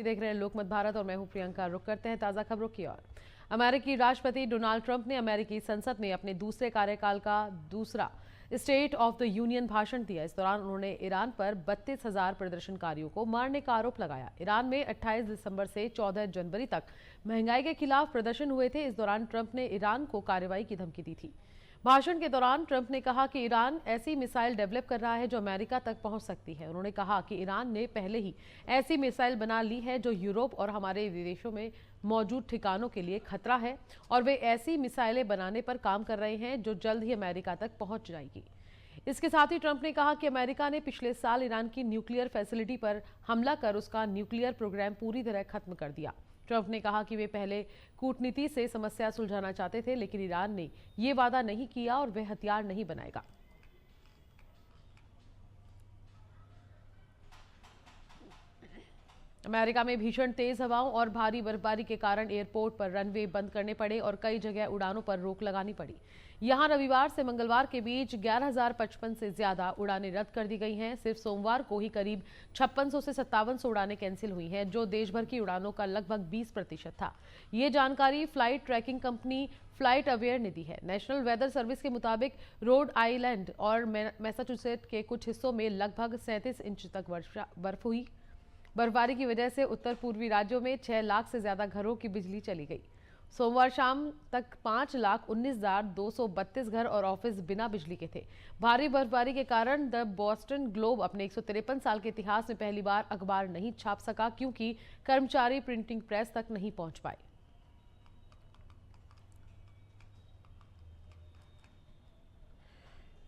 देख रहे हैं लोकमत भारत और मैं हूं प्रियंका। रुक करते हैं ताजा खबरों की ओर। अमेरिकी राष्ट्रपति डोनाल्ड ट्रंप ने अमेरिकी संसद में अपने दूसरे कार्यकाल का दूसरा स्टेट ऑफ द यूनियन भाषण दिया। इस दौरान उन्होंने ईरान पर 32,000 प्रदर्शनकारियों को मारने का आरोप लगाया। ईरान में 28 दिसंबर से 14 जनवरी तक महंगाई के खिलाफ प्रदर्शन हुए थे। इस दौरान ट्रंप ने ईरान को कार्रवाई की धमकी दी थी। भाषण के दौरान ट्रंप ने कहा कि ईरान ऐसी मिसाइल डेवलप कर रहा है जो अमेरिका तक पहुंच सकती है। उन्होंने कहा कि ईरान ने पहले ही ऐसी मिसाइल बना ली है जो यूरोप और हमारे विदेशों में मौजूद ठिकानों के लिए खतरा है और वे ऐसी मिसाइलें बनाने पर काम कर रहे हैं जो जल्द ही अमेरिका तक पहुंच जाएगी। इसके साथ ही ट्रंप ने कहा कि अमेरिका ने पिछले साल ईरान की न्यूक्लियर फैसिलिटी पर हमला कर उसका न्यूक्लियर प्रोग्राम पूरी तरह खत्म कर दिया। ट्रंप ने कहा कि वे पहले कूटनीति से समस्या सुलझाना चाहते थे, लेकिन ईरान ने ये वादा नहीं किया और वे हथियार नहीं बनाएगा। अमेरिका में भीषण तेज हवाओं और भारी बर्फबारी के कारण एयरपोर्ट पर रनवे बंद करने पड़े और कई जगह उड़ानों पर रोक लगानी पड़ी। यहां रविवार से मंगलवार के बीच 11,055 से ज्यादा उड़ानें रद्द कर दी गई हैं। सिर्फ सोमवार को ही करीब 5600 से 5700 उड़ानें कैंसिल हुई हैं, जो देश भर की उड़ानों का लगभग 20% था। ये जानकारी flight tracking company flight aware ने दी है। नेशनल वेदर सर्विस के मुताबिक रोड आइलैंड और मैसाचुसेट्स के कुछ हिस्सों में लगभग 37 इंच तक बर्फ हुई। बर्फबारी की वजह से उत्तर पूर्वी राज्यों में 6 लाख से ज्यादा घरों की बिजली चली गई। सोमवार शाम तक 5,19,232 घर और ऑफिस बिना बिजली के थे। भारी बर्फबारी के कारण द बोस्टन ग्लोब अपने 153 साल के इतिहास में पहली बार अखबार नहीं छाप सका, क्योंकि कर्मचारी प्रिंटिंग प्रेस तक नहीं पहुंच पाए।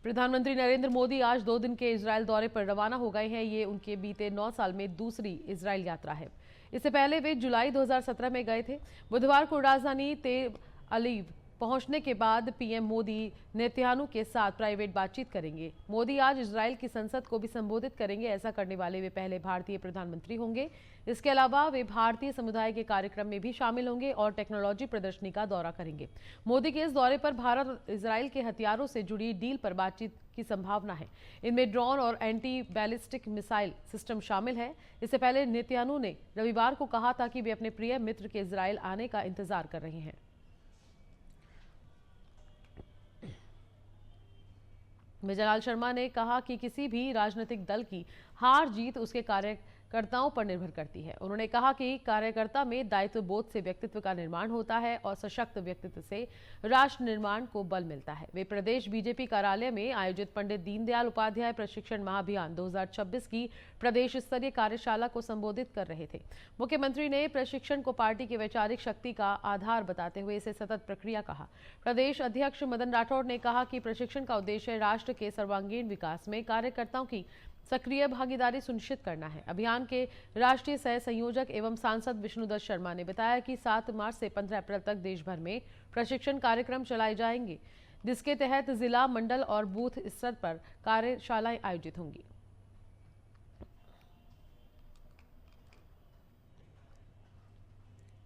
प्रधानमंत्री नरेंद्र मोदी आज 2 दिन के इजरायल दौरे पर रवाना हो गए हैं। ये उनके बीते 9 साल में दूसरी इजरायल यात्रा है। इससे पहले वे जुलाई 2017 में गए थे। बुधवार को राजधानी तेल अवीव पहुंचने के बाद पीएम मोदी नेतन्याहू के साथ प्राइवेट बातचीत करेंगे। मोदी आज इजरायल की संसद को भी संबोधित करेंगे। ऐसा करने वाले वे पहले भारतीय प्रधानमंत्री होंगे। इसके अलावा वे भारतीय समुदाय के कार्यक्रम में भी शामिल होंगे और टेक्नोलॉजी प्रदर्शनी का दौरा करेंगे। मोदी के इस दौरे पर भारत और इजरायल के हथियारों से जुड़ी डील पर बातचीत की संभावना है। इनमें ड्रोन और एंटी बैलिस्टिक मिसाइल सिस्टम शामिल है। इससे पहले नेतन्याहू ने रविवार को कहा था कि वे अपने प्रिय मित्र के इजरायल आने का इंतजार कर रहे हैं। विजयलाल शर्मा ने कहा कि किसी भी राजनीतिक दल की हार जीत उसके कार्यकर्ताओं पर निर्भर करती है। उन्होंने कहा कि कार्यकर्ता में दायित्व बोध से व्यक्तित्व का निर्माण होता है और सशक्त व्यक्तित्व से राष्ट्र निर्माण को बल मिलता है। वे प्रदेश बीजेपी कार्यालय में आयोजित पंडित दीनदयाल उपाध्याय प्रशिक्षण महाअभियान 2026 की प्रदेश स्तरीय कार्यशाला को संबोधित कर रहे थे। मुख्यमंत्री ने प्रशिक्षण को पार्टी की वैचारिक शक्ति का आधार बताते हुए इसे सतत प्रक्रिया कहा। प्रदेश अध्यक्ष मदन राठौड़ ने कहा कि प्रशिक्षण का उद्देश्य राष्ट्र के सर्वांगीण विकास में कार्यकर्ताओं की सक्रिय भागीदारी सुनिश्चित करना है। अभियान के राष्ट्रीय सह संयोजक एवं सांसद विष्णुदत्त शर्मा ने बताया कि 7 मार्च से 15 अप्रैल तक देश भर में प्रशिक्षण कार्यक्रम चलाए जाएंगे, जिसके तहत जिला, मंडल और बूथ स्तर पर कार्यशालाएं आयोजित होंगी।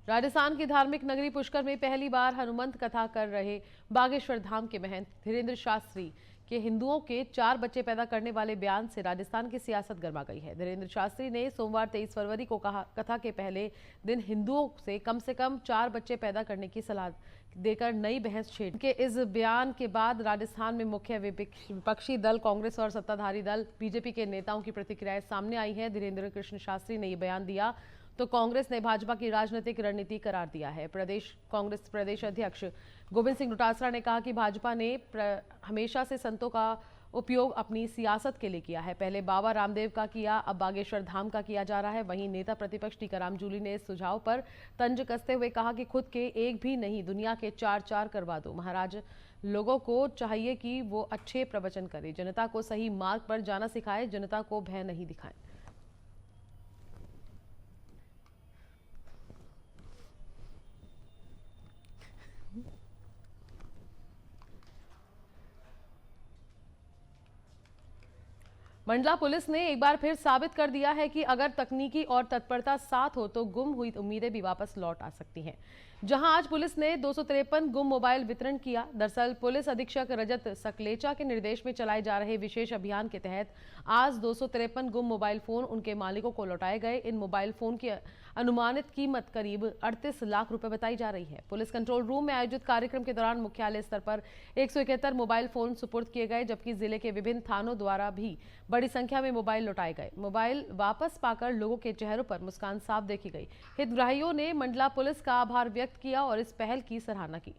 राजस्थान की धार्मिक नगरी पुष्कर में पहली बार हनुमंत कथा कर रहे बागेश्वर धाम के महंत धीरेन्द्र शास्त्री के हिंदुओं के 4 बच्चे पैदा करने वाले बयान से राजस्थान की सियासत गर्मा गई है। धीरेन्द्र शास्त्री ने सोमवार 23 फरवरी को कहा, कथा के पहले दिन हिंदुओं से कम 4 बच्चे पैदा करने की सलाह देकर नई बहस छेड़ के इस बयान के बाद राजस्थान में मुख्य विपक्षी दल कांग्रेस और सत्ताधारी दल बीजेपी के नेताओं की प्रतिक्रियाएं सामने आई है। धीरेन्द्र कृष्ण शास्त्री ने यह बयान दिया तो कांग्रेस ने भाजपा की राजनीतिक रणनीति करार दिया है। कांग्रेस प्रदेश अध्यक्ष गोविंद सिंह डोटासरा ने कहा कि भाजपा ने हमेशा से संतों का उपयोग अपनी सियासत के लिए किया है। पहले बाबा रामदेव का किया, अब बागेश्वर धाम का किया जा रहा है। वहीं नेता प्रतिपक्ष टीकाराम जूली ने इस सुझाव पर तंज कसते हुए कहा कि खुद के एक भी नहीं, दुनिया के 4 करवा दो। महाराज लोगों को चाहिए कि वो अच्छे प्रवचन करें, जनता को सही मार्ग पर जाना सिखाए, जनता को भय नहीं दिखाएं। मंडला पुलिस ने एक बार फिर साबित कर दिया है कि अगर तकनीकी और तत्परता साथ हो तो गुम हुई उम्मीदें भी वापस लौट आ सकती हैं। जहां आज पुलिस ने 253 गुम मोबाइल वितरण किया। दरअसल पुलिस अधीक्षक रजत सकलेचा के निर्देश में चलाए जा रहे विशेष अभियान के तहत आज 253 गुम मोबाइल फोन उनके मालिकों को लौटाए गए। इन मोबाइल फोन की अनुमानित कीमत करीब 38 लाख रुपए बताई जा रही है। पुलिस कंट्रोल रूम में आयोजित कार्यक्रम के दौरान मुख्यालय स्तर पर 171 मोबाइल फोन सुपुर्द किए गए, जबकि जिले के विभिन्न थानों द्वारा भी बड़ी संख्या में मोबाइल लौटाए गए। मोबाइल वापस पाकर लोगों के चेहरों पर मुस्कान साफ देखी गई। हितग्राहियों ने मंडला पुलिस का आभार व्यक्त किया और इस पहल की सराहना की।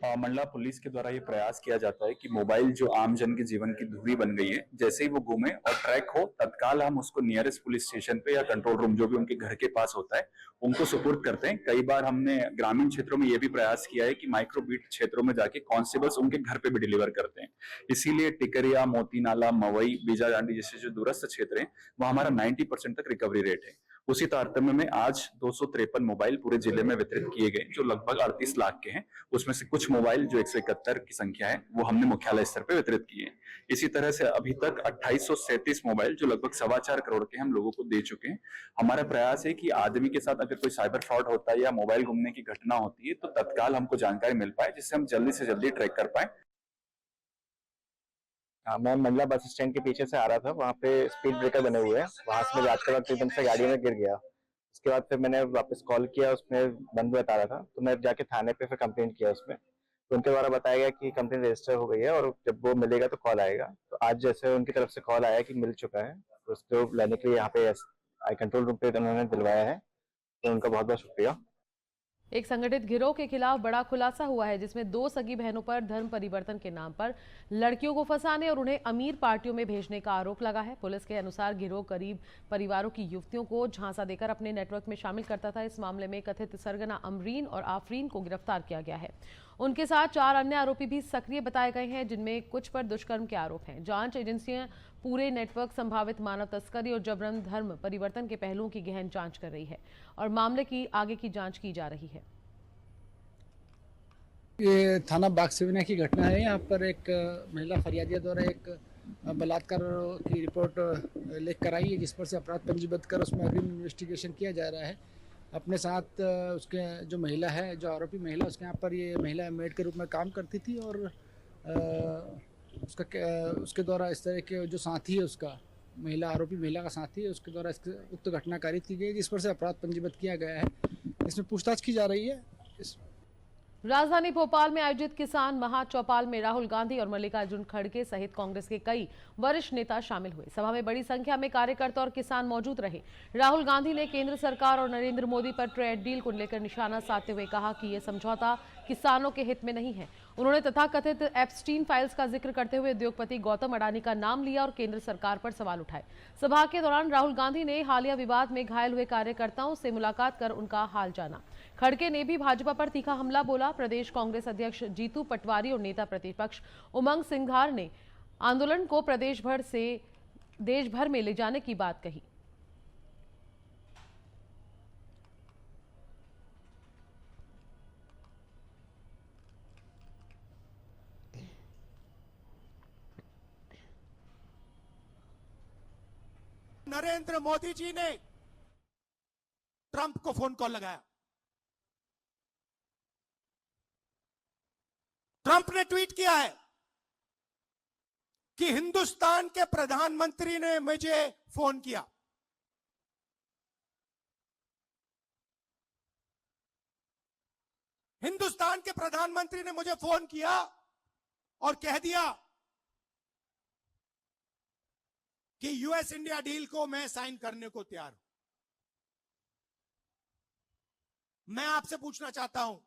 मंडला पुलिस के द्वारा ये प्रयास किया जाता है कि मोबाइल जो आम जन के जीवन की धुरी बन गई है, जैसे ही वो घूमे और ट्रैक हो, तत्काल हम उसको नियरेस्ट पुलिस स्टेशन पे या कंट्रोल रूम जो भी उनके घर के पास होता है उनको सुपुर्द करते हैं। कई बार हमने ग्रामीण क्षेत्रों में ये भी प्रयास किया है कि माइक्रोबीट क्षेत्रों में जाके कांस्टेबल्स उनके घर पे भी डिलीवर करते हैं। इसीलिए टिकरिया, मोती नाला, मवई, बीजाडांडी जैसे जो दूरस्थ क्षेत्र हैं वह हमारा 90% तक रिकवरी रेट है। उसी तारतम्य में आज 253 मोबाइल पूरे जिले में वितरित किए गए जो लगभग 38 लाख के हैं। उसमें से कुछ मोबाइल जो 171 की संख्या है वो हमने मुख्यालय स्तर पर वितरित किए हैं। इसी तरह से अभी तक 2837 मोबाइल जो लगभग 4.25 करोड़ के हम लोगों को दे चुके हैं। हमारा प्रयास है कि आदमी के साथ अगर कोई साइबर फ्रॉड होता है या मोबाइल गुमने की घटना होती है तो तत्काल हमको जानकारी मिल पाए, जिससे हम जल्दी से जल्दी ट्रैक कर पाए। हाँ, मैं मंडला बस स्टैंड के पीछे से आ रहा था। वहाँ पे स्पीड ब्रेकर बने हुए हैं, वहां से मैं जाते वक्त एकदम से गाड़ी में गिर गया। उसके बाद फिर मैंने वापस कॉल किया, उसमें बंद बता रहा था, तो मैं जाके थाने पे फिर कंप्लेंट किया उसमें। तो उनके द्वारा बताया गया कि कंप्लेंट रजिस्टर हो गई है और जब वो मिलेगा तो कॉल आएगा। तो आज जैसे उनकी तरफ से कॉल आया कि मिल चुका है, तो उसको लेने के लिए यहाँ पे आई कंट्रोल रूम पे उन्होंने दिलवाया है, तो उनका बहुत बहुत शुक्रिया। एक संगठित गिरोह के खिलाफ बड़ा खुलासा हुआ है, जिसमें 2 सगी बहनों पर धर्म परिवर्तन के नाम पर लड़कियों को फंसाने और उन्हें अमीर पार्टियों में भेजने का आरोप लगा है। पुलिस के अनुसार गिरोह करीब परिवारों की युवतियों को झांसा देकर अपने नेटवर्क में शामिल करता था। इस मामले में कथित सरगना अमरीन और आफरीन को गिरफ्तार किया गया है। उनके साथ 4 अन्य आरोपी भी सक्रिय बताए गए हैं, जिनमें कुछ पर दुष्कर्म के आरोप हैं। जांच एजेंसियां पूरे नेटवर्क, संभावित मानव तस्करी और जबरन धर्म परिवर्तन के पहलुओं की गहन जांच कर रही है और मामले की आगे की जांच की जा रही है। ये थाना बागसिवना की घटना है। यहाँ पर एक महिला फरियादिया द्वारा एक बलात्कार की रिपोर्ट लिख कर आई है, जिस पर से अपराध पंजीबद्ध कर उसमें अग्रिम इन्वेस्टिगेशन किया जा रहा है। अपने साथ उसके जो महिला है, जो आरोपी महिला, उसके यहाँ पर ये महिला मेड के रूप में काम करती थी और उसके द्वारा इस तरह के जो साथी है, उसका महिला आरोपी महिला का साथी है, उसके द्वारा उक्त घटना कारित की गई, जिस पर से अपराध पंजीबद्ध किया गया है। इसमें पूछताछ की जा रही है। राजधानी भोपाल में आयोजित किसान महाचौपाल में राहुल गांधी और मल्लिकार्जुन खड़गे सहित कांग्रेस के कई वरिष्ठ नेता शामिल हुए। सभा में बड़ी संख्या में कार्यकर्ता और किसान मौजूद रहे। राहुल गांधी ने केंद्र सरकार और नरेंद्र मोदी पर ट्रेड डील को लेकर निशाना साधते हुए कहा कि यह समझौता किसानों के हित में नहीं है। उन्होंने तथाकथित एप्स्टीन फाइल्स का जिक्र करते हुए उद्योगपति गौतम अडानी का नाम लिया और केंद्र सरकार पर सवाल उठाए। सभा के दौरान राहुल गांधी ने हालिया विवाद में घायल हुए कार्यकर्ताओं से मुलाकात कर उनका हाल जाना। खड़गे ने भी भाजपा पर तीखा हमला बोला। प्रदेश कांग्रेस अध्यक्ष जीतू पटवारी और नेता प्रतिपक्ष उमंग सिंघार ने आंदोलन को प्रदेश भर में ले जाने की बात कही। नरेंद्र मोदी जी ने ट्रंप को फोन कॉल लगाया। ट्रंप ने ट्वीट किया है कि हिंदुस्तान के प्रधानमंत्री ने मुझे फोन किया। हिंदुस्तान के प्रधानमंत्री ने मुझे फोन किया और कह दिया कि यूएस इंडिया डील को मैं साइन करने को तैयार हूं। मैं आपसे पूछना चाहता हूं,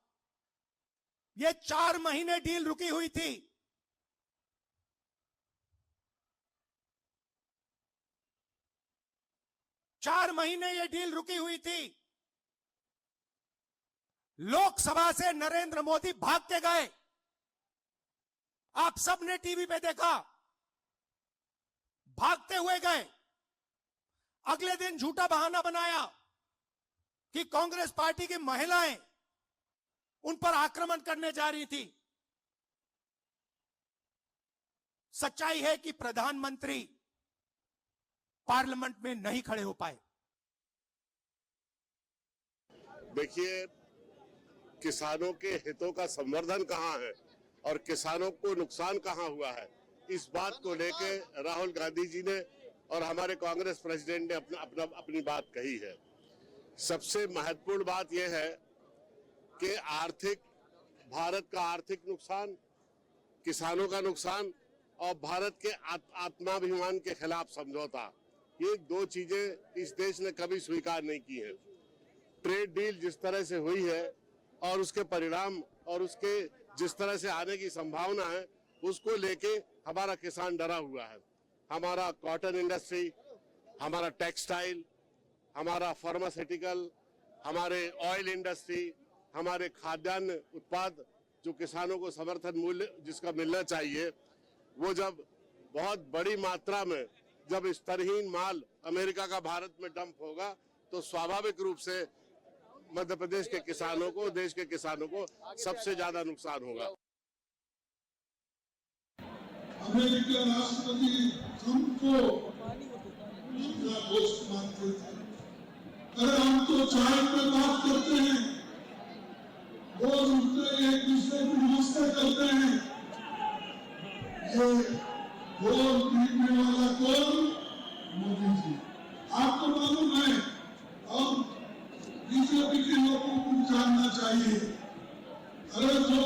ये 4 महीने डील रुकी हुई थी। चार महीने ये डील रुकी हुई थी। लोकसभा से नरेंद्र मोदी भाग के गए। आप सबने टीवी पे देखा, भागते हुए गए। अगले दिन झूठा बहाना बनाया कि कांग्रेस पार्टी की महिलाएं उन पर आक्रमण करने जा रही थी। सच्चाई है कि प्रधानमंत्री पार्लियामेंट में नहीं खड़े हो पाए। देखिए, किसानों के हितों का संवर्धन कहां है और किसानों को नुकसान कहां हुआ है, इस बात को लेकर राहुल गांधी जी ने और हमारे कांग्रेस प्रेसिडेंट ने अपनी बात कही है। सबसे महत्वपूर्ण बात यह है कि भारत का आर्थिक नुकसान, किसानों का नुकसान और भारत के आत्माभिमान के खिलाफ समझौता, ये दो चीजें इस देश ने कभी स्वीकार नहीं की है। ट्रेड डील जिस तरह से हुई है और उसके परिणाम और उसके जिस तरह से आने की संभावना है, उसको लेके हमारा किसान डरा हुआ है। हमारा कॉटन इंडस्ट्री, हमारा टेक्सटाइल, हमारा फार्मास्यूटिकल, हमारे ऑयल इंडस्ट्री, हमारे खाद्यान्न उत्पाद जो किसानों को समर्थन मूल्य जिसका मिलना चाहिए, वो जब बहुत बड़ी मात्रा में जब स्तरहीन माल अमेरिका का भारत में डंप होगा तो स्वाभाविक रूप से मध्य प्रदेश के किसानों को, देश के किसानों को सबसे ज्यादा नुकसान होगा। अमेरिका राष्ट्रपति ट्रंप को अपना दोस्त मानते थे। अरे हम तो चाय पे बात करते हैं, रोज उठते एक दूसरे को नमस्ते करते हैं। ये गोल पीटने वाला कौन? मोदी जी। आपको मालूम है, और बीजेपी के लोगों को जानना चाहिए। अरे जो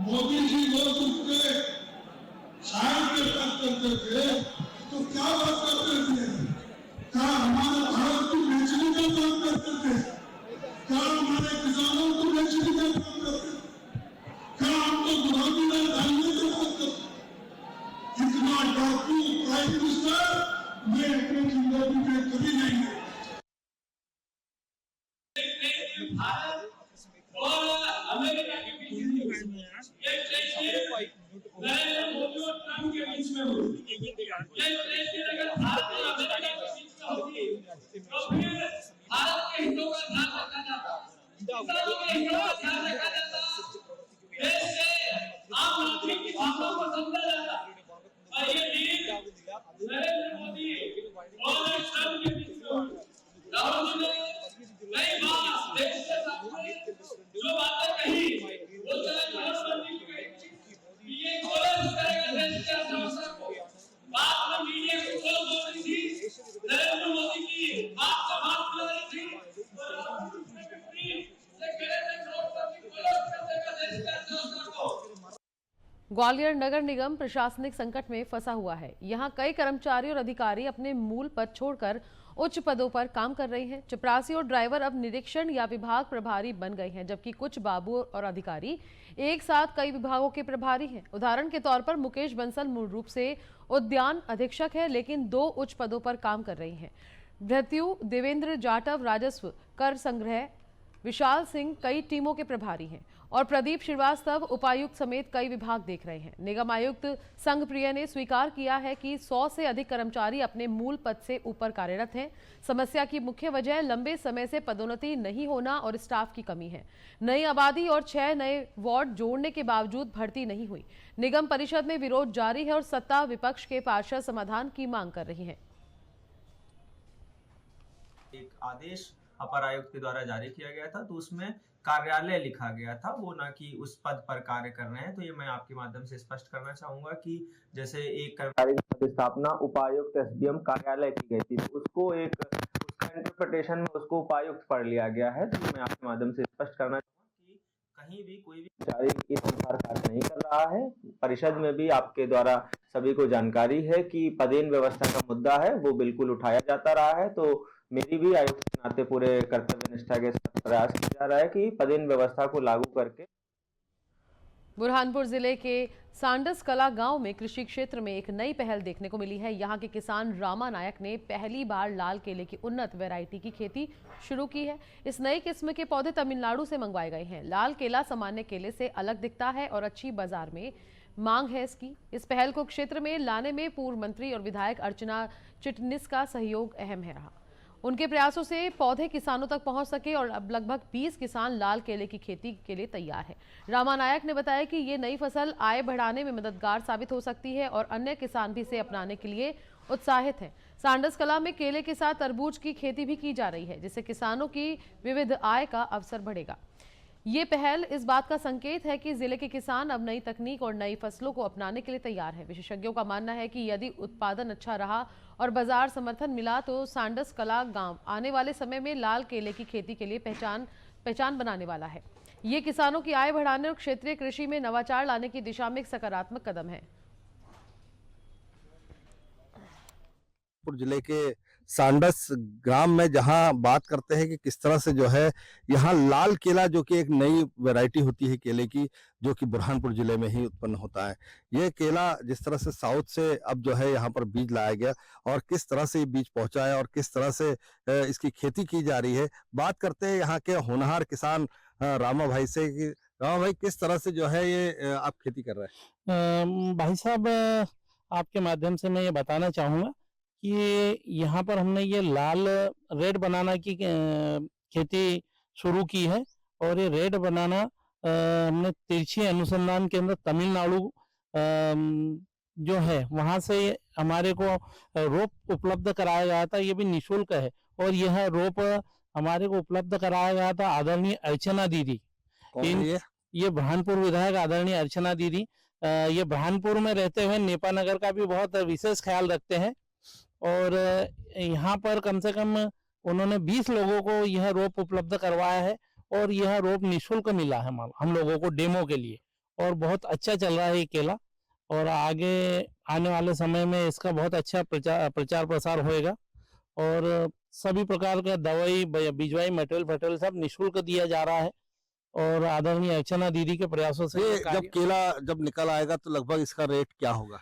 मोदी जी रोज उठते चाय पे बात करते थे तो क्या बात करते थे? क्या हमारे भारत को बेचने का काम करते थे? क्या हमारे किसानों को बेचने का काम करते थे? क्या हमको गुलामी में डालने का काम करते? इतना डाकू प्राइम मिनिस्टर मैं अपनी जिंदगी में कभी नहीं हूँ। भारत और अमेरिका के बीच नरेंद्र मोदी और ट्रंप के बीच में हुई। ये ट्रेड अगर भारत और अमेरिका के बीच में होती तो फिर भारत के हितों का ध्यान रखा जाता, किसानों के हितों का ध्यान रखा जाता, देश के आम नागरिक की भावनाओं को समझा जाता। और ये डील नरेंद्र मोदी और ट्रंप के बीच में हुई। राहुल जी ने कई बार देश के सामने जो बातें कही, वो चाहे नोटबंदी की कही, ये कोशिश करेगा देश के अर्थव्यवस्था को। बात में मीडिया को खोल दो रही थी, नरेंद्र मोदी की बात से बात कर रही थी, से कहे थे नोटबंदी कोशिश कर देगा देश के अर्थव्यवस्था को। ग्वालियर नगर निगम प्रशासनिक संकट में फंसा हुआ है। यहाँ कई कर्मचारी और अधिकारी अपने मूल पद छोड़कर उच्च पदों पर काम कर रहे हैं। चपरासी और ड्राइवर अब निरीक्षण या विभाग प्रभारी बन गए हैं, जबकि कुछ बाबू और अधिकारी एक साथ कई विभागों के प्रभारी हैं। उदाहरण के तौर पर मुकेश बंसल मूल रूप से उद्यान अधीक्षक है, लेकिन 2 उच्च पदों पर काम कर रही हैं। भृत्यु देवेंद्र जाटव राजस्व, कर संग्रह, विशाल सिंह कई टीमों के प्रभारी हैं और प्रदीप श्रीवास्तव उपायुक्त समेत कई विभाग देख रहे हैं। निगम आयुक्त संघप्रिय ने स्वीकार किया है कि 100 से अधिक कर्मचारी अपने मूल पद से ऊपर कार्यरत हैं। समस्या की मुख्य वजह लंबे समय से पदोन्नति नहीं होना और स्टाफ की कमी है। नई आबादी और 6 नए वार्ड जोड़ने के बावजूद भर्ती नहीं हुई। निगम परिषद में विरोध जारी है और सत्ता विपक्ष के पार्षद समाधान की मांग कर रही है। एक आदेश अपर आयुक्त के द्वारा जारी किया गया था, तो उसमें कार्यालय लिखा गया था, वो ना कि उस पद पर कार्य कर रहे हैं। तो ये मैं आपके माध्यम से स्पष्ट करना चाहूंगा कि जैसे एक कर्मचारी की स्थापना उपायुक्त एसडीएम कार्यालय की गई थी, तो उसको उसका इंटरप्रिटेशन में उसको उपायुक्त पढ़ लिया गया है। तो मैं आपके माध्यम से स्पष्ट करना चाहूंगा कि कहीं भी कोई भी कर्मचारी इस अनुसार कार्य नहीं कर रहा है। परिषद में भी आपके द्वारा सभी को जानकारी है कि पदेन व्यवस्था का मुद्दा है, वो बिल्कुल उठाया जाता रहा है। तो मेरी भी आयुक्त के नाते पूरे कर्तव्य निष्ठा के साथ प्रयास किया जा रहा है कि पदेन व्यवस्था को लागू करके। बुरहानपुर जिले के सांडस कला गांव में कृषि क्षेत्र में एक नई पहल देखने को मिली है। यहां के किसान रामा नायक ने पहली बार लाल केले की उन्नत वैरायटी की खेती शुरू की है। इस नई किस्म के पौधे तमिलनाडु से मंगवाए गए हैं। लाल केला सामान्य केले से अलग दिखता है और अच्छी बाजार में मांग है इसकी। इस पहल को क्षेत्र में लाने में पूर्व मंत्री और विधायक अर्चना चिटनिस का सहयोग अहम है रहा। उनके प्रयासों से पौधे किसानों तक पहुंच सके और अब लगभग 20 किसान लाल केले की खेती के लिए तैयार है। रामा नायक ने बताया कि ये नई फसल आय बढ़ाने में मददगार साबित हो सकती है और अन्य किसान भी इसे अपनाने के लिए उत्साहित हैं। सांडस कला में केले के साथ तरबूज की खेती भी की जा रही है, जिससे किसानों की विविध आय का अवसर बढ़ेगा। ये पहल इस बात का संकेत है कि जिले के किसान अब नई तकनीक और नई फसलों को अपनाने के लिए तैयार है। विशेषज्ञों का मानना है कि यदि उत्पादन अच्छा रहा और बाजार समर्थन मिला तो सांडस कला गांव आने वाले समय में लाल केले की खेती के लिए पहचान बनाने वाला है। ये किसानों की आय बढ़ाने और क्षेत्रीय कृषि में नवाचार लाने की दिशा में एक सकारात्मक कदम है। जिले के सांडस ग्राम में जहां बात करते हैं कि किस तरह से जो है यहाँ लाल केला जो कि एक नई वैरायटी होती है केले की, जो कि बुरहानपुर जिले में ही उत्पन्न होता है। ये केला जिस तरह से साउथ से अब जो है यहाँ पर बीज लाया गया और किस तरह से ये बीज पहुंचा है और किस तरह से इसकी खेती की जा रही है। बात करते हैं यहाँ के होनहार किसान रामा भाई से कि रामा भाई किस तरह से जो है ये आप खेती कर रहे हैं। भाई साहब, आपके माध्यम से मैं ये बताना चाहूँगा कि यहाँ पर हमने ये लाल रेड बनाना की खेती शुरू की है और ये रेड बनाना हमने तिरछी अनुसंधान केंद्र तमिलनाडु जो है वहाँ से हमारे को रोप उपलब्ध कराया गया था। ये भी निःशुल्क है और यह रोप हमारे को उपलब्ध कराया गया था आदरणीय अर्चना दीदी। ये बुरहानपुर विधायक आदरणीय अर्चना दीदी ये बुरहानपुर में रहते हुए नेपा नगर का भी बहुत विशेष ख्याल रखते हैं और यहाँ पर कम से कम उन्होंने 20 लोगों को यह रोप उपलब्ध करवाया है और यह रोप निःशुल्क मिला है हम लोगों को डेमो के लिए और बहुत अच्छा चल रहा है ये केला और आगे आने वाले समय में इसका बहुत अच्छा प्रचार प्रसार होएगा और सभी प्रकार का दवाई बीजवाई मटेरियल सब निःशुल्क दिया जा रहा है और आदरणीय अर्चना दीदी के प्रयासों से जब केला जब निकल आएगा तो लगभग इसका रेट क्या होगा।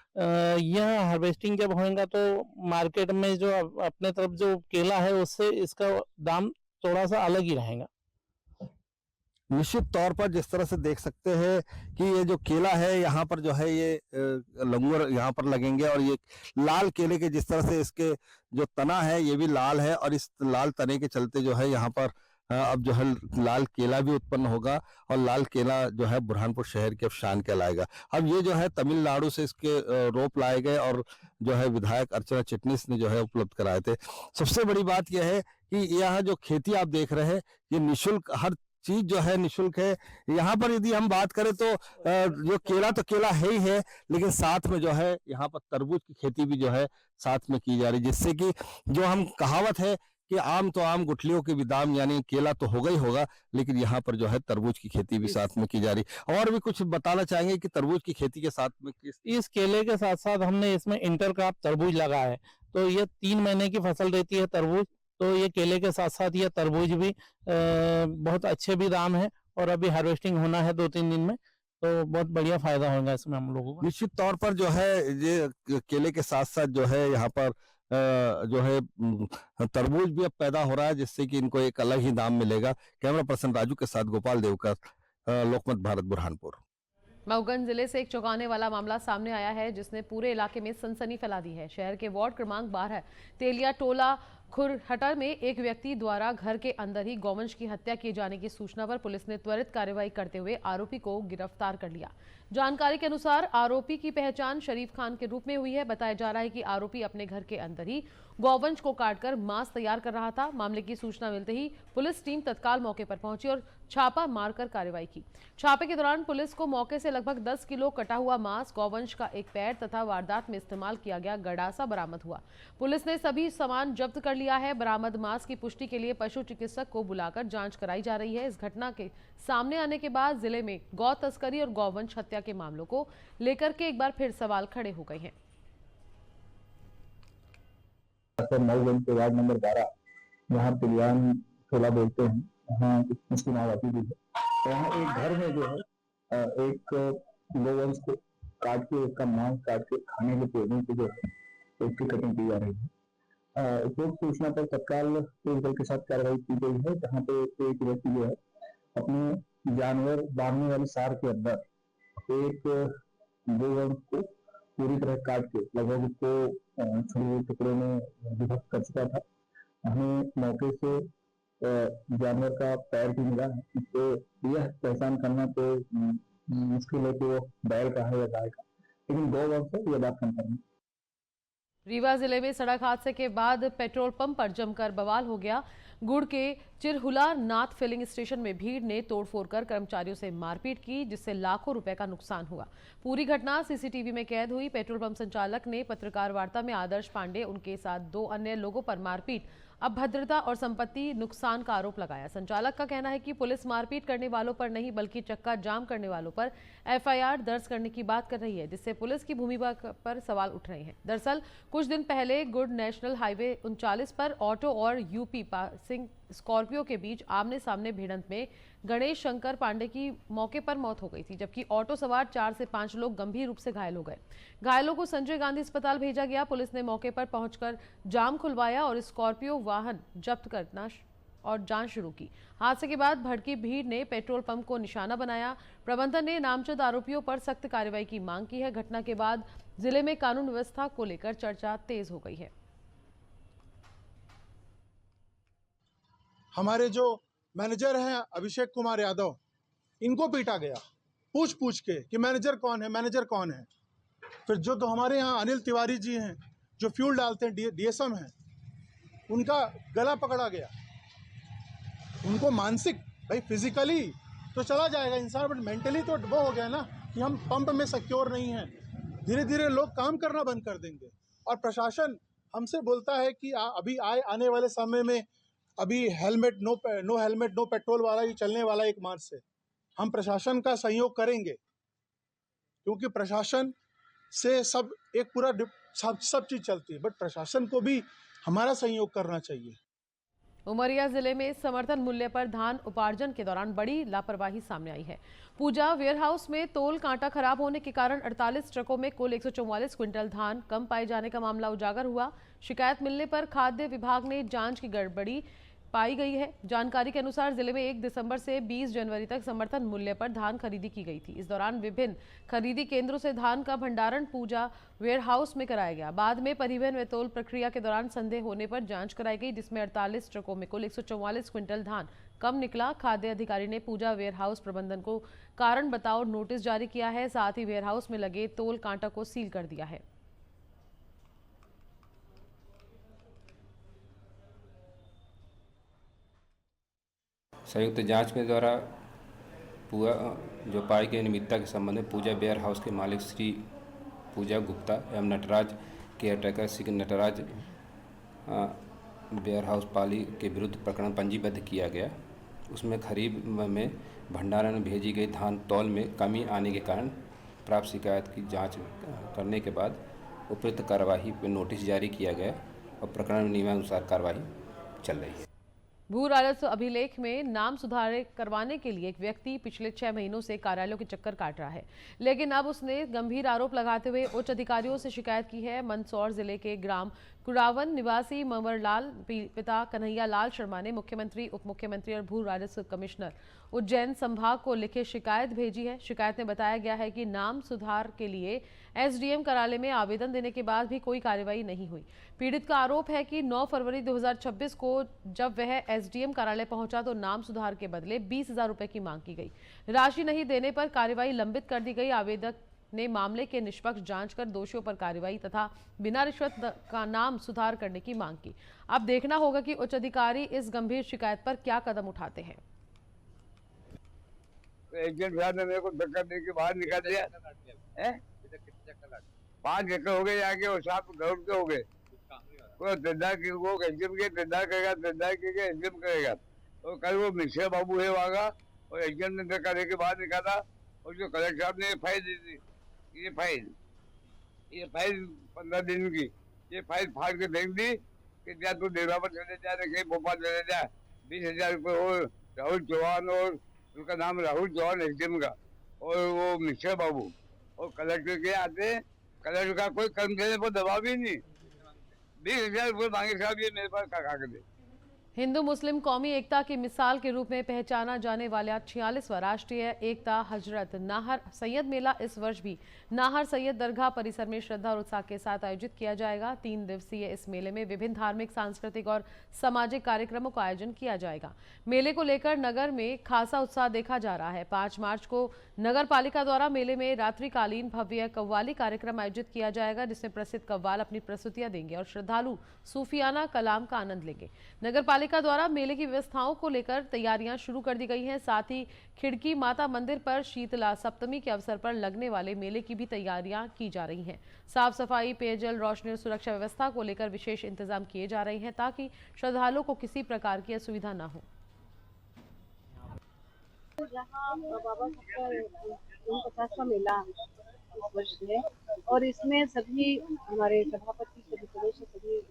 यह हार्वेस्टिंग जब होगा तो मार्केट में जो अपने तरफ जो केला है उससे इसका दाम थोड़ा सा अलग ही रहेगा। निश्चित तौर पर जिस तरह से देख सकते हैं कि ये जो केला है यहाँ पर जो है ये लंगूर यहाँ पर लगेंगे और ये लाल केले के जिस तरह से इसके जो तना है ये भी लाल है और इस लाल तने के चलते जो है यहाँ पर अब जो है लाल केला भी उत्पन्न होगा और लाल केला जो है बुरहानपुर शहर के शान कहलाएगा। अब ये जो है तमिलनाडु से इसके रोप लाए गए और जो है विधायक अर्चना चिटनिस ने जो है उपलब्ध कराए थे। सबसे बड़ी बात यह है कि यह जो खेती आप देख रहे हैं ये निःशुल्क, हर चीज जो है निःशुल्क है। यहाँ पर यदि हम बात करें तो जो केला तो केला है ही है, लेकिन साथ में जो है यहाँ पर तरबूज की खेती भी जो है साथ में की जा रही है, जिससे कि जो हम कहावत है कि आम तो आम गुठलियों के भी दाम, यानी केला तो होगा ही होगा, लेकिन यहाँ पर जो है तरबूज की खेती भी साथ में की जा रही। और भी कुछ बताना चाहेंगे कि तरबूज की खेती के साथ में इस केले के साथ साथ हमने इसमें इंटरक्रॉप तरबूज लगाया है, तो ये 3 महीने की फसल रहती है तरबूज, तो ये केले के साथ साथ ये तरबूज भी बहुत अच्छे भी दाम है और अभी हार्वेस्टिंग होना है 2-3 दिन में, तो बहुत बढ़िया फायदा होगा इसमें हम लोगों को। निश्चित तौर पर जो है ये केले के साथ साथ जो है यहाँ पर जो है तरबूज भी अब पैदा हो रहा है, जिससे कि इनको एक अलग ही दाम मिलेगा। कैमरा पर्सन राजू के साथ गोपाल देवकर, लोकमत भारत, बुरहानपुर। मऊगंज जिले से एक चौंकाने वाला मामला सामने आया है जिसने पूरे इलाके में सनसनी फैला दी है। शहर के वार्ड क्रमांक 12 तेलिया टोला खुरहटा में एक व्यक्ति द्वारा घर के अंदर ही गौवंश की हत्या किए जाने की सूचना पर पुलिस ने त्वरित कार्रवाई करते हुए आरोपी को गिरफ्तार कर लिया। जानकारी के अनुसार आरोपी की पहचान शरीफ खान के रूप में हुई है। बताया जा रहा है कि आरोपी अपने घर के अंदर ही गौवंश को काटकर मांस तैयार कर रहा था। मामले की सूचना मिलते ही पुलिस टीम तत्काल मौके पर पहुंची और छापा मारकर कार्रवाई की। छापे के दौरान पुलिस को मौके से लगभग 10 किलो कटा हुआ मांस, गौवंश का एक पैर तथा वारदात में इस्तेमाल किया गया गड़ासा बरामद हुआ। पुलिस ने सभी सामान जब्त कर लिया है। बरामद मांस की पुष्टि के लिए पशु चिकित्सक को बुलाकर जांच कराई जा रही है। इस घटना के सामने आने के बाद जिले में गौ तस्करी और गौवंश हत्या के मामलों को लेकर के एक बार फिर सवाल खड़े हो गए हैं। मऊगंज के वार्ड नंबर 12 यहाँ पिलियान टोला बोलते हैं, वहाँ उसकी मावाती भी है। वहाँ एक घर में जो है एक गौवंश को काट के, उसका मांस काट के खाने के पौधे की जो है उसकी कटिंग की जा रही है। उपरोक्त सूचना पर तत्काल पुलिस बल के साथ कार्रवाई की गई है, जहाँ पे एक व्यक्ति जो है अपने जानवर बांधने वाली सार के अंदर एक गौवंश को पूरी तरह काट के लगभग उसको छोटे टुकड़ों में विभक्त कर चुका था। हमें मौके से जानवर का पैर भी मिला है, तो यह पहचान करना तो मुश्किल है कि वो बैल का है या गाय का, लेकिन गौवंश है यह बात कंफर्म है। रीवा जिले में सड़क हादसे के बाद पेट्रोल पंप पर जमकर बवाल हो गया। गुड़ के चिरहुला नाथ फिलिंग स्टेशन में भीड़ ने तोड़फोड़ कर कर्मचारियों से मारपीट की, जिससे लाखों रुपए का नुकसान हुआ। पूरी घटना सीसीटीवी में कैद हुई। पेट्रोल पंप संचालक ने पत्रकार वार्ता में आदर्श पांडे, उनके साथ 2 अन्य लोगों पर मारपीट, अभद्रता और संपत्ति नुकसान का आरोप लगाया। संचालक का कहना है कि पुलिस मारपीट करने वालों पर नहीं बल्कि चक्का जाम करने वालों पर एफआईआर दर्ज करने की बात कर रही है, जिससे पुलिस की भूमिका पर सवाल उठ रहे हैं। दरअसल कुछ दिन पहले गुड़ नेशनल हाईवे 39 पर ऑटो और यूपी पासिंग स्कॉर्पियो के बीच आमने सामने भिड़ंत में गणेश शंकर पांडे की मौके पर मौत हो गई थी, जबकि ऑटो सवार 4 से 5 लोग गंभीर रूप से घायल हो गए। घायलों को संजय गांधी अस्पताल भेजा गया। पुलिस ने मौके पर पहुंचकर जाम खुलवाया और स्कॉर्पियो वाहन जब्त करना और जांच शुरू की। हादसे के बाद भड़की भीड़ ने पेट्रोल पंप को निशाना बनाया। प्रबंधन ने नामजद आरोपियों पर सख्त कार्रवाई की मांग की है। घटना के बाद जिले में कानून व्यवस्था को लेकर चर्चा तेज हो गई है। हमारे जो मैनेजर हैं अभिषेक कुमार यादव, इनको पीटा गया पूछ पूछ के कि मैनेजर कौन है, मैनेजर कौन है। फिर जो तो हमारे यहाँ अनिल तिवारी जी हैं जो फ्यूल डालते हैं, डीएसएम हैं, उनका गला पकड़ा गया। उनको मानसिक, भाई फिजिकली तो चला जाएगा इंसान, बट मेंटली तो वो हो गया ना कि हम पंप में सिक्योर नहीं हैं। धीरे धीरे लोग काम करना बंद कर देंगे। और प्रशासन हमसे बोलता है कि अभी आने वाले समय में अभी helmet no helmet no petrol वाला ही चलने वाला 1 मार्च से। हम प्रशासन का सहयोग करेंगे, क्योंकि प्रशासन से सब एक पूरा सब चीज़ चलती है, बट प्रशासन को भी हमारा सहयोग करना चाहिए। उमरिया जिले में समर्थन मूल्य पर धान उपार्जन के दौरान बड़ी लापरवाही सामने आई है। पूजा वेयरहाउस में तोल कांटा खराब होने के कारण 48 ट्रकों में कुल 144 क्विंटल धान कम पाए जाने का मामला उजागर हुआ। शिकायत मिलने पर खाद्य विभाग ने जांच की गड़बड़ी पाई गई है। जानकारी के अनुसार जिले में 1 दिसंबर से 20 जनवरी तक समर्थन मूल्य पर धान खरीदी की गई थी। इस दौरान विभिन्न खरीदी केंद्रों से धान का भंडारण पूजा वेयरहाउस में कराया गया। बाद में परिवहन व तोल प्रक्रिया के दौरान संदेह होने पर जांच कराई गई, जिसमें 48 ट्रकों में कुल 144 क्विंटल धान कम निकला। खाद्य अधिकारी ने पूजा वेयरहाउस प्रबंधन को कारण बताओ नोटिस जारी किया है। साथ ही वेयरहाउस में लगे तोल कांटा को सील कर दिया है। संयुक्त जांच के द्वारा जो पाई गई अनियमितता के संबंध में पूजा वेयर हाउस के मालिक श्री पूजा गुप्ता एवं Nataraj caretaker Shri Nataraj warehouse Pali के विरुद्ध प्रकरण पंजीबद्ध किया गया। उसमें खरीद में भंडारण में भेजी गई धान तौल में कमी आने के कारण प्राप्त शिकायत की जांच करने के बाद उपयुक्त कार्यवाही पर नोटिस जारी किया गया और प्रकरण नियमानुसार कार्यवाही चल रही है। भू राजस्व अभिलेख में नाम सुधार करवाने के लिए एक व्यक्ति पिछले 6 महीनों से कार्यालयों के चक्कर काट रहा है, लेकिन अब उसने गंभीर आरोप लगाते हुए उच्च अधिकारियों से शिकायत की है। मंदसौर जिले के ग्राम कुरावन निवासी मंवरलाल पिता कन्हैया लाल शर्मा ने मुख्यमंत्री, उप मुख्यमंत्री और भू राजस्व कमिश्नर उज्जैन संभाग को लिखे शिकायत भेजी है। शिकायत में बताया गया है कि नाम सुधार के लिए एसडीएम कार्यालय में आवेदन देने के बाद भी कोई कार्रवाई नहीं हुई। पीड़ित का आरोप है कि 9 फरवरी 2026 को जब वह एसडीएम कार्यालय पहुंचा तो नाम सुधार के बदले 20,000 रुपए की मांग की गई। राशि नहीं देने पर कार्रवाई लंबित कर दी गई। आवेदक ने मामले के निष्पक्ष जांच कर दोषियों पर कार्रवाई तथा बिना रिश्वत का नाम सुधार करने की मांग की। अब देखना होगा कि उच्च अधिकारी इस गंभीर शिकायत पर क्या कदम उठाते हैं। एजेंट साहब ने मेरे को धक्का दे के बाहर निकाल दिया। 5 एकड़ हो गए आगे और 7 करोड़ के हो गए। वो धंधा की वो एजेंट के धंधा करेगा, धंधा के एजेंट करेगा। तो कल वो मिश्रा बाबू है वहाँ और एजेंट ने धक्का दे के बाहर निकाला और जो कलेक्टर साहब ने फाइल दी थी, ये फाइल 15 दिन की, ये फाइल फाड़ के देख दी कि क्या तू डेरा पर चले जा, कहीं भोपाल चले जा। 20,000 रुपये हो राहुल चौहान और उनका नाम राहुल चौहान एसडीएम का और वो मिश्रा बाबू और कलेक्टर के आते, कलेक्टर का कोई कर्मचारी पर दबाव ही नहीं। 20,000 रुपये मांगे साहब, ये मेरे पास कागज है। हिंदू मुस्लिम कौमी एकता की मिसाल के रूप में पहचाना जाने वाला 46वां राष्ट्रीय एकता हजरत नाहर सैयद मेला इस वर्ष भी नाहर सैयद दरगाह परिसर में श्रद्धा और उत्साह के साथ आयोजित किया जाएगा। 3 दिवसीय इस मेले में विभिन्न धार्मिक, सांस्कृतिक और सामाजिक कार्यक्रमों का आयोजन किया जाएगा। मेले को लेकर नगर में खासा उत्साह देखा जा रहा है। 5 मार्च को नगर पालिका द्वारा मेले में रात्रिकालीन भव्य कव्वाली कार्यक्रम आयोजित किया जाएगा, जिसमें प्रसिद्ध कव्वाल अपनी प्रस्तुतियां देंगे और श्रद्धालु सूफियाना कलाम का आनंद लेंगे। नगर पालिका द्वारा मेले की व्यवस्थाओं को लेकर तैयारियां शुरू कर दी गई हैं। साथ ही खिड़की माता मंदिर पर शीतला सप्तमी के अवसर पर लगने वाले मेले की भी तैयारियां की जा रही हैं। साफ सफाई, पेयजल, रोशनी और सुरक्षा व्यवस्था को लेकर विशेष इंतजाम किए जा रहे हैं ताकि श्रद्धालुओं को किसी प्रकार की असुविधा न हो। यहाँ बाबा का 50 का मेला इस वर्ष है और इसमें सभी हमारे सभापति, सभी सदस्य, सभी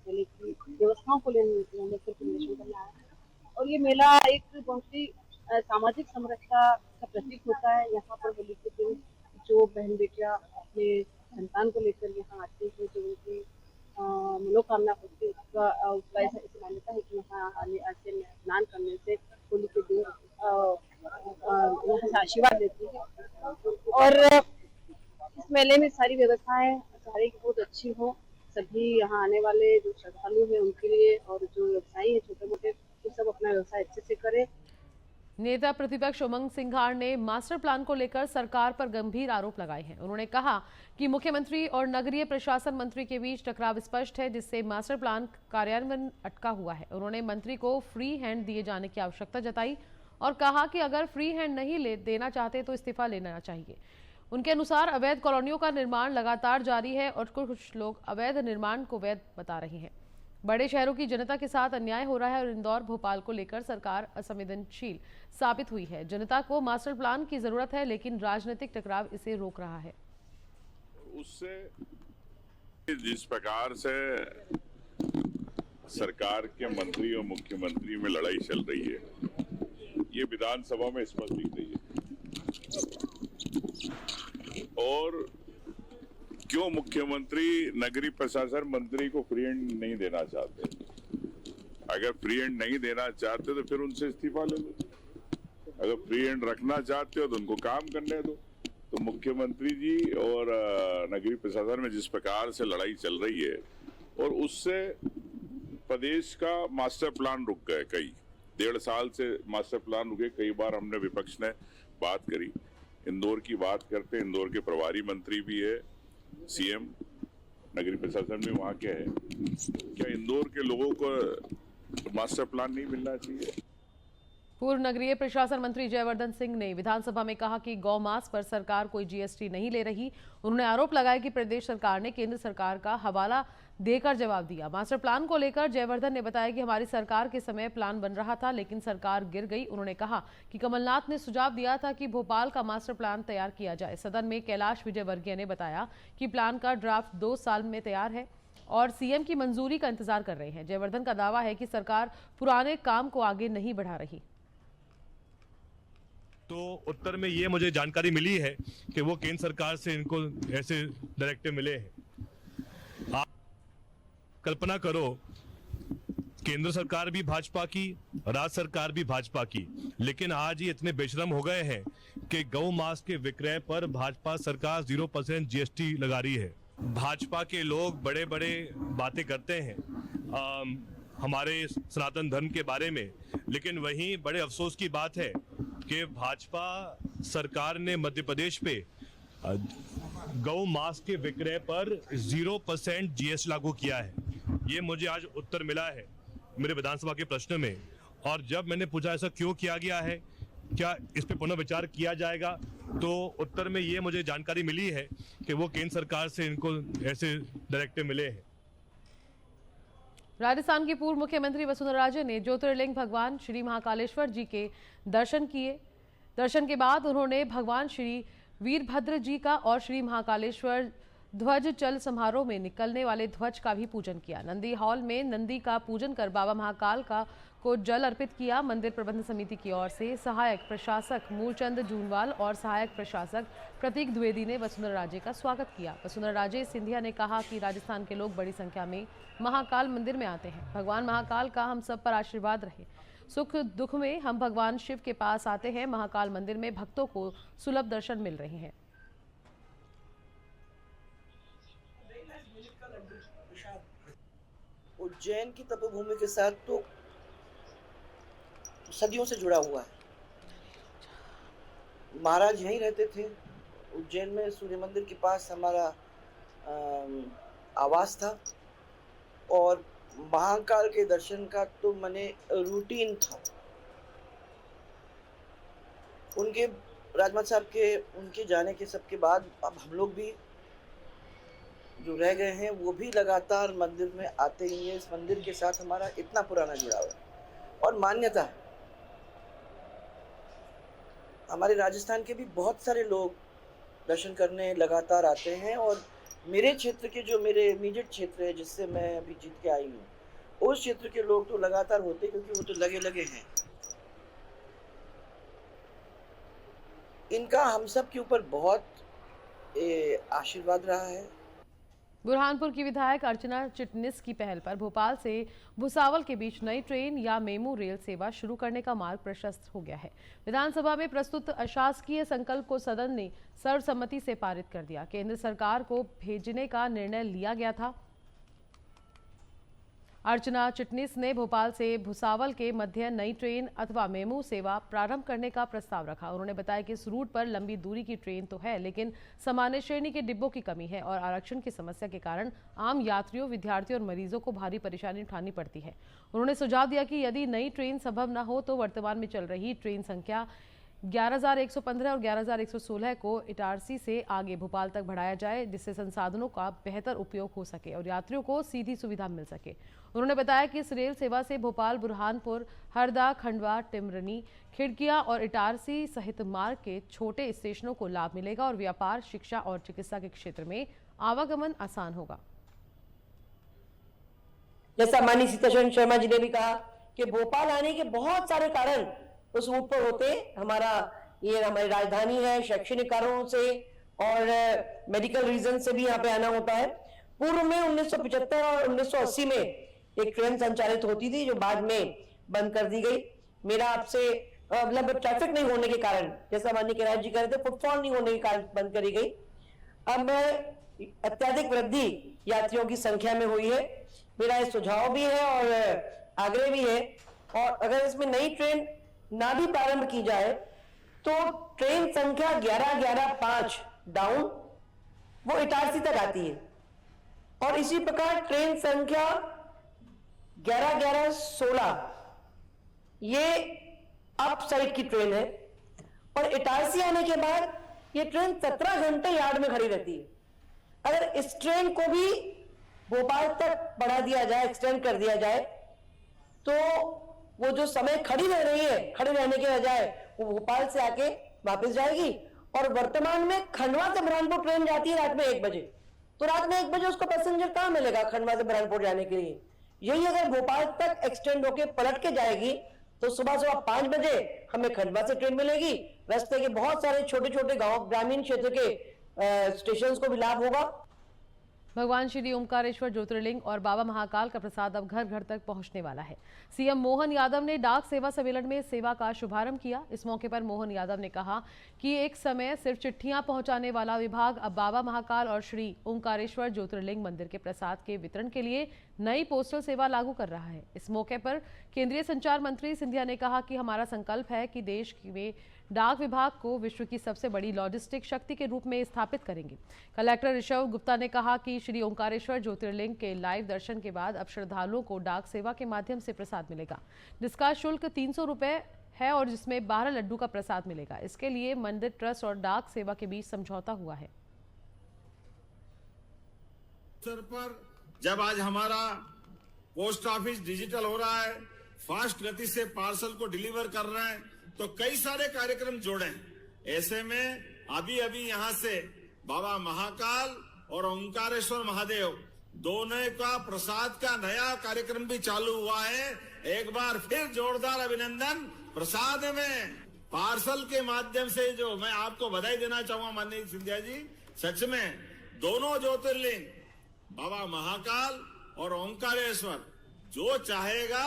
मेले की व्यवस्थाओं को लेने पर निरीक्षण करना है। और ये मेला एक बहुत ही सामाजिक समरसता का प्रतीक होता है। यहाँ पर होली के दिन जो बहन बेटियां अपने संतान को लेकर यहाँ आती है, जो उनकी मनोकामना होती है, उसका ऐसी मान्यता है कि यहाँ आने से स्नान करने से होली के दिन यहाँ से आशीर्वाद लेती है। और इस मेले में सारी व्यवस्थाएं सारी बहुत अच्छी हो, सभी यहाँ आने वाले जो श्रद्धालु हैं उनके लिए, और जो व्यवसायी है छोटे मोटे, वो सब अपना व्यवसाय अच्छे से करें। नेता प्रतिपक्ष उमंग सिंघार ने मास्टर प्लान को लेकर सरकार पर गंभीर आरोप लगाए हैं। उन्होंने कहा कि मुख्यमंत्री और नगरीय प्रशासन मंत्री के बीच टकराव स्पष्ट है, जिससे मास्टर प्लान कार्यान्वयन अटका हुआ है। उन्होंने मंत्री को फ्री हैंड दिए जाने की आवश्यकता जताई और कहा कि अगर फ्री हैंड नहीं देना चाहते तो इस्तीफा लेना चाहिए। उनके अनुसार अवैध कॉलोनियों का निर्माण लगातार जारी है और कुछ लोग अवैध निर्माण को वैध बता रहे हैं। बड़े शहरों की जनता के साथ अन्याय हो रहा है और इंदौर, भोपाल को लेकर सरकार असंवेदनशील साबित हुई है। जनता को मास्टर प्लान की जरूरत है, लेकिन राजनीतिक टकराव इसे रोक रहा है। उससे जिस प्रकार से सरकार के मंत्री और मुख्यमंत्री में लड़ाई चल रही है, ये विधानसभा में स्पष्ट दिख रही है। और क्यों मुख्यमंत्री नगरीय प्रशासन मंत्री को फ्री हैंड नहीं देना चाहते? अगर फ्री हैंड नहीं देना चाहते तो फिर उनसे इस्तीफा ले लो। अगर फ्री हैंड रखना चाहते हो तो उनको काम करने दो। तो मुख्यमंत्री जी और नगरीय प्रशासन में जिस प्रकार से लड़ाई चल रही है, और उससे प्रदेश का मास्टर प्लान रुक गए। कई 1.5 साल से मास्टर प्लान रुके। कई बार हमने विपक्ष ने बात करी। इंदौर की बात करते, इंदौर के प्रभारी मंत्री भी है, सीएम, नगरीय प्रशासन भी वहाँ के है। क्या इंदौर के लोगों को मास्टर प्लान नहीं मिलना चाहिए? पूर्व नगरीय प्रशासन मंत्री जयवर्धन सिंह ने विधानसभा में कहा कि गौ मांस पर सरकार कोई जीएसटी नहीं ले रही। उन्होंने आरोप लगाया कि प्रदेश सरकार ने केंद्र सरकार का हवाला देकर जवाब दिया। मास्टर प्लान को लेकर जयवर्धन ने बताया कि हमारी सरकार के समय प्लान बन रहा था, लेकिन सरकार गिर गई। उन्होंने कहा कि कमलनाथ ने सुझाव दिया था कि भोपाल का मास्टर प्लान तैयार किया जाए। सदन में कैलाश विजयवर्गीय ने बताया कि प्लान का ड्राफ्ट 2 साल में तैयार है और सीएम की मंजूरी का इंतजार कर रहे हैं। जयवर्धन का दावा है कि सरकार पुराने काम को आगे नहीं बढ़ा रही। तो उत्तर में ये मुझे जानकारी मिली है कि वो केंद्र सरकार से इनको ऐसे डायरेक्टिव मिले हैं। आप कल्पना करो, केंद्र सरकार भी भाजपा की, राज्य सरकार भी भाजपा की, लेकिन आज ये इतने बेशरम हो गए हैं कि गौ मांस के विक्रय पर भाजपा सरकार 0% जीएसटी लगा रही है। भाजपा के लोग बड़े बड़े बातें करते हैं हमारे सनातन धर्म के बारे में, लेकिन वहीं बड़े अफसोस की बात है कि भाजपा सरकार ने मध्य प्रदेश पे गौ मांस के विक्रय पर 0% जीएसटी लागू किया है। ये मुझे आज उत्तर मिला है मेरे विधानसभा के प्रश्न में, और जब मैंने पूछा ऐसा क्यों किया गया है, क्या इस पे पुनः विचार किया जाएगा, तो उत्तर में ये मुझे जानकारी मिली है कि वो केंद्र सरकार से इनको ऐसे डायरेक्टिव मिले हैं। राजस्थान की पूर्व मुख्यमंत्री वसुंधरा राजे ने ज्योतिर्लिंग भगवान श्री महाकालेश्वर जी के दर्शन किए। दर्शन के बाद उन्होंने भगवान श्री वीरभद्र जी का और श्री महाकालेश्वर ध्वज चल समारोह में निकलने वाले ध्वज का भी पूजन किया। नंदी हॉल में नंदी का पूजन कर बाबा महाकाल को जल अर्पित किया। मंदिर प्रबंध समिति की ओर से सहायक प्रशासक मूलचंद जूनवाल और सहायक प्रशासक प्रतीक द्विवेदी ने वसुंधरा राजे का स्वागत किया। वसुंधरा राजे सिंधिया ने कहा कि राजस्थान के लोग बड़ी संख्या में महाकाल मंदिर में आते हैं। भगवान महाकाल का हम सब पर आशीर्वाद रहे। सुख दुख में हम भगवान शिव के पास आते हैं। महाकाल मंदिर में भक्तों को सुलभ दर्शन मिल रहे हैं। उज्जैन की तपोभूमि के साथ तो सदियों से जुड़ा हुआ है। महाराज यहीं रहते थे। उज्जैन में सूर्य मंदिर के पास हमारा आवास था, और महाकाल के दर्शन का तो मैंने रूटीन था। उनके राजमाता साहब के उनके जाने के सबके बाद अब हम लोग भी जो रह गए हैं वो भी लगातार मंदिर में आते ही हैं। इस मंदिर के साथ हमारा इतना पुराना जुड़ाव है और मान्यता है। हमारे राजस्थान के भी बहुत सारे लोग दर्शन करने लगातार आते हैं और मेरे क्षेत्र के जो मेरे इमीडिएट क्षेत्र है जिससे मैं अभी जीत के आई हूँ, उस क्षेत्र के लोग तो लगातार होते क्योंकि वो तो लगे लगे हैं। इनका हम सब के ऊपर बहुत आशीर्वाद रहा है। बुरहानपुर की विधायक अर्चना चिटनिस की पहल पर भोपाल से भुसावल के बीच नई ट्रेन या मेमू रेल सेवा शुरू करने का मार्ग प्रशस्त हो गया है। विधानसभा में प्रस्तुत अशासकीय संकल्प को सदन ने सर्वसम्मति से पारित कर दिया। केंद्र सरकार को भेजने का निर्णय लिया गया था। अर्चना चिटनिस ने भोपाल से भुसावल के मध्य नई ट्रेन अथवा मेमू सेवा प्रारंभ करने का प्रस्ताव रखा। उन्होंने बताया कि इस रूट पर लंबी दूरी की ट्रेन तो है, लेकिन सामान्य श्रेणी के डिब्बों की कमी है और आरक्षण की समस्या के कारण आम यात्रियों, विद्यार्थियों और मरीजों को भारी परेशानी उठानी पड़ती है। उन्होंने सुझाव दिया कि यदि नई ट्रेन संभव न हो तो वर्तमान में चल रही ट्रेन संख्या 11,115 और 11,116 को इटारसी से आगे भोपाल तक बढ़ाया जाए, जिससे संसाधनों का बेहतर उपयोग हो सके और यात्रियों को सीधी सुविधा मिल सके। उन्होंने बताया कि इस रेल सेवा से भोपाल, बुरहानपुर, हरदा, खंडवा, टिमरनी, खिड़किया और इटारसी सहित मार्ग के छोटे स्टेशनों को लाभ मिलेगा और व्यापार, शिक्षा और चिकित्सा के क्षेत्र में आवागमन आसान होगा। जैसा माननीय सीतारमण शर्मा जी ने भी कहा कि भोपाल आने के बहुत सारे कारण उस रूट पर होते। ये हमारी राजधानी है, शैक्षणिक कारणों से और मेडिकल रीजन से भी यहाँ पे आना होता है। पूर्व में 1975 और 1980 में एक ट्रेन संचालित होती थी जो बाद में बंद कर दी गई। मेरा आपसे मतलब ट्रैफिक नहीं होने के कारण, जैसा माननीय कैलाश जी कह रहे थे, फुटफॉल नहीं होने के कारण बंद करी गई। अब अत्यधिक वृद्धि यात्रियों की संख्या में हुई है। मेरा ये सुझाव भी है और आग्रह भी है, और अगर इसमें नई ट्रेन ना भी प्रारंभ की जाए तो ट्रेन संख्या 11-11-5 डाउन वो इटारसी तक आती है और इसी प्रकार ट्रेन संख्या 11-11-16 ये अप साइड की ट्रेन है और इटारसी आने के बाद ये ट्रेन 17 घंटे यार्ड में खड़ी रहती है। अगर इस ट्रेन को भी भोपाल तक बढ़ा दिया जाए, एक्सटेंड कर दिया जाए, तो वो जो समय खड़ी रह रही है, खड़े रहने के बजाय वो भोपाल से आके वापस जाएगी। और वर्तमान में खंडवा से बुरहानपुर ट्रेन जाती है रात में 1 बजे, तो रात में 1 बजे उसको पैसेंजर कहाँ मिलेगा खंडवा से बुरहानपुर जाने के लिए? यही अगर भोपाल तक एक्सटेंड होके पलट के जाएगी तो सुबह 5 बजे हमें खंडवा से ट्रेन मिलेगी। रास्ते के बहुत सारे छोटे छोटे गांव, ग्रामीण क्षेत्र के स्टेशन को भी लाभ होगा। भगवान श्री ओंकारेश्वर ज्योतिर्लिंग और बाबा महाकाल का प्रसाद अब घर घर तक पहुंचने वाला है। सीएम मोहन यादव ने डाक सेवा सम्मेलन में सेवा का शुभारंभ किया। इस मौके पर मोहन यादव ने कहा कि एक समय सिर्फ चिट्ठियां पहुंचाने वाला विभाग अब बाबा महाकाल और श्री ओंकारेश्वर ज्योतिर्लिंग मंदिर के प्रसाद के वितरण के लिए नई पोस्टल सेवा लागू कर रहा है। इस मौके पर केंद्रीय संचार मंत्री सिंधिया ने कहा कि हमारा संकल्प है कि देश में डाक विभाग को विश्व की सबसे बड़ी लॉजिस्टिक शक्ति के रूप में स्थापित करेंगे। कलेक्टर ऋषभ गुप्ता ने कहा कि श्री ओंकारेश्वर ज्योतिर्लिंग के लाइव दर्शन के बाद अब श्रद्धालुओं को डाक सेवा के माध्यम से प्रसाद मिलेगा, जिसका शुल्क 300 रुपए है और जिसमें 12 लड्डू का प्रसाद मिलेगा। इसके लिए मंदिर ट्रस्ट और डाक सेवा के बीच समझौता हुआ है। सर पर जब आज हमारा पोस्ट ऑफिस डिजिटल हो रहा है, फास्ट गति से पार्सल को डिलीवर कर रहे हैं, तो कई सारे कार्यक्रम जोड़े हैं। ऐसे में अभी यहाँ से बाबा महाकाल और ओंकारेश्वर महादेव दोनों का प्रसाद का नया कार्यक्रम भी चालू हुआ है। एक बार फिर जोरदार अभिनंदन। प्रसाद में पार्सल के माध्यम से जो मैं आपको बधाई देना चाहूंगा माननीय सिंधिया जी, सच में दोनों ज्योतिर्लिंग बाबा महाकाल और ओंकारेश्वर जो चाहेगा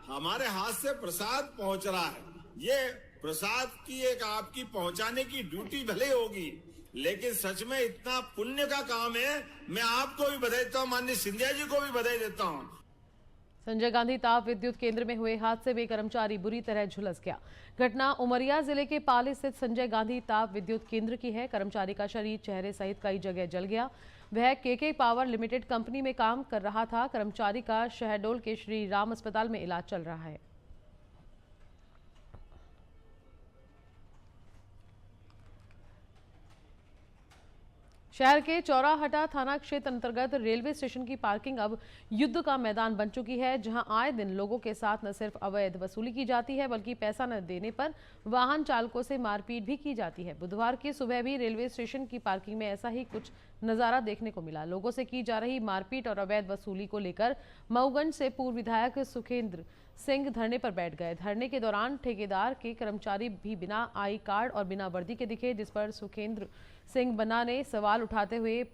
हमारे हाथ से प्रसाद पहुंच रहा है। ये प्रसाद की एक आपकी पहुंचाने की ड्यूटी भले होगी, लेकिन सच में इतना पुण्य का काम है। मैं आपको भी बधाई देता हूँ, माननीय सिंधिया जी को भी बधाई देता हूँ। संजय गांधी ताप विद्युत केंद्र में हुए हादसे में कर्मचारी बुरी तरह झुलस गया। घटना उमरिया जिले के पाली स्थित संजय गांधी ताप विद्युत केंद्र की है। कर्मचारी का शरीर, चेहरे सहित कई जगह जल गया। वह केके पावर लिमिटेड कंपनी में काम कर रहा था। कर्मचारी का शहडोल के श्री राम अस्पताल में इलाज चल रहा है। शहर के चौराहटा थाना क्षेत्र अंतर्गत रेलवे स्टेशन की पार्किंग अब युद्ध का मैदान बन चुकी है, जहां आए दिन लोगों के साथ न सिर्फ अवैध वसूली की जाती है, बल्कि पैसा न देने पर वाहन चालकों से मारपीट भी की जाती है। बुधवार की सुबह भी रेलवे स्टेशन की पार्किंग में ऐसा ही कुछ नजारा देखने को मिला। लोगों से की जा रही मारपीट और अवैध वसूली को लेकर मऊगंज से पूर्व विधायक सुखेंद्र सिंह धरने पर बैठ गए। धरने के दौरान ठेकेदार के कर्मचारी भी बिना आई कार्ड और बिना वर्दी के दिखे, जिस पर सुखेंद्र सिंह बन्ना ने सवाल उठाते हुए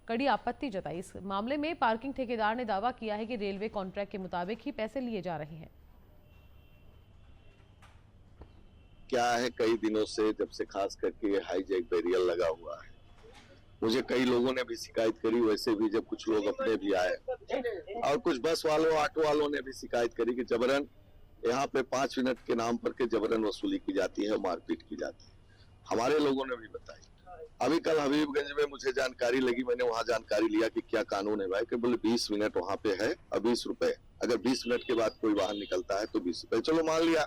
कड़ी आपत्ति जताई। इस मामले में पार्किंग ठेकेदार ने दावा किया है कि रेलवे कॉन्ट्रैक्ट के मुताबिक ही पैसे लिए जा रहे हैं। क्या है, कई दिनों से जब से खास करके हाईजैक बैरियर लगा हुआ है, मुझे कई लोगों ने भी शिकायत करी। वैसे भी जब कुछ लोग अपने भी आए और कुछ बस वालों, ऑटो वालों ने भी शिकायत करी कि जबरन यहाँ पे 5 मिनट के नाम पर के जबरन वसूली की जाती है, मारपीट की जाती है। हमारे लोगों ने भी बताई। अभी कल हबीबगंज में मुझे जानकारी लगी, मैंने वहां जानकारी लिया कि क्या कानून है भाई, कि बोले 20 मिनट वहां पे है और 20 रुपए। अगर 20 मिनट के बाद कोई वाहन निकलता है तो 20 रुपए। चलो मान लिया,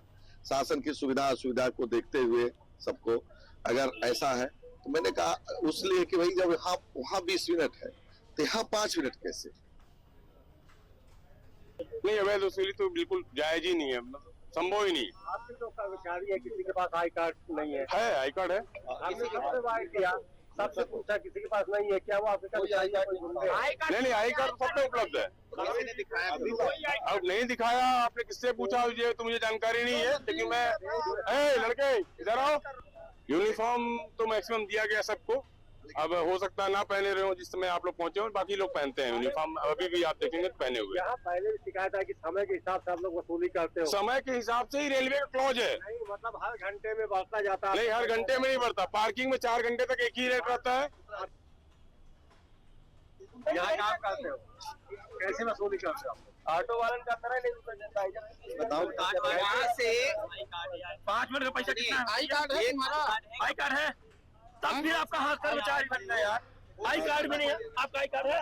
शासन की सुविधा असुविधा को देखते हुए सबको अगर ऐसा है, तो मैंने कहा उसलिए कि भाई जब वहाँ 20 मिनट है तो यहाँ 5 मिनट कैसे? नहीं, अवैध वसूली तो बिल्कुल जायज ही नहीं है, संभव ही नहीं। आपके जो कर्मचारी है, किसी के पास आई कार्ड नहीं है? है, आई कार्ड है। सबसे पूछा, किसी के पास नहीं है क्या? वो आपके कर्मचारी नहीं, आई कार्ड सब पे उपलब्ध है। अब नहीं दिखाया, आपने किससे पूछा? ये तो मुझे जानकारी नहीं है, लेकिन मैं लड़के इधर आओ। यूनिफॉर्म तो मैक्सिमम दिया गया सबको। अब हो सकता है ना पहने रहे हो जिस समय आप लोग पहुंचे हो, बाकी लोग पहनते हैं यूनिफॉर्म। अभी भी आप देखेंगे तो पहने हुए। यहाँ पहले भी शिकायत है कि समय के हिसाब से आप लोग वसूली करते हो। समय के हिसाब से ही रेलवे का क्लॉज है। नहीं, मतलब हर घंटे में बढ़ता जाता है? नहीं, हर घंटे में नहीं बढ़ता। पार्किंग में 4 घंटे तक एक ही रेट रहता है। यहाँ काम करते हो, कैसे वसूली करते हो? ऑटो वालन का तरह नहीं बताओ। यहाँ से 5 मिनट का पैसा कितना? आई कार्ड है तुम्हारा? आई कार्ड है, तब फिर आपका हाथ कर्मचारी बन गया यार। आई कार्ड भी नहीं है, आपका आई कार्ड है?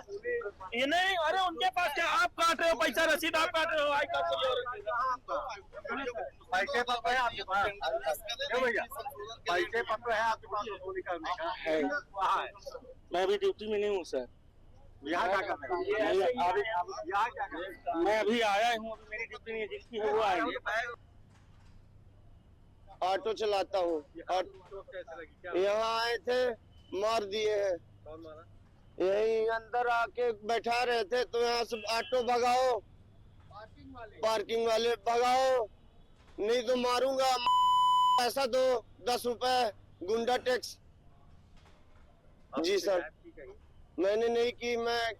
ये नहीं, अरे उनके पास क्या, आप काट रहे हो पैसा, रसीद आप काट रहे हो, आई कार्ड पैसे पत्र है आपके पास? भैया पैसे पत्र है आपके पास वसूली करने का? है। मैं अभी ड्यूटी में नहीं हूँ सर। यहाँ क्या कर रहे हैं? मैं अभी आया हूँ, अभी मेरी ड्यूटी नहीं है, जिसकी है वो आएंगे। ऑटो चलाता हूँ। यहाँ आए थे, मार दिए हैं। यही अंदर आके बैठा रहे थे, तो यहाँ से ऑटो भगाओ, पार्किंग वाले भगाओ, नहीं तो मारूंगा, पैसा दो, 10 रुपए गुंडा टैक्स। जी सर, मैंने नहीं की। मैं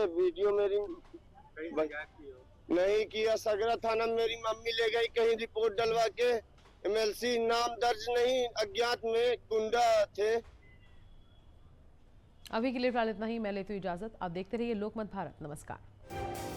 वीडियो मेरी नहीं किया। सगरा थाना मेरी मम्मी ले गई कहीं रिपोर्ट डलवा के। MLC नाम दर्ज नहीं, अज्ञात में गुंडा थे। अभी के लिए फिलहाल इतना ही। मैं लेती हूँ इजाजत। आप देखते रहिए लोकमत भारत। नमस्कार।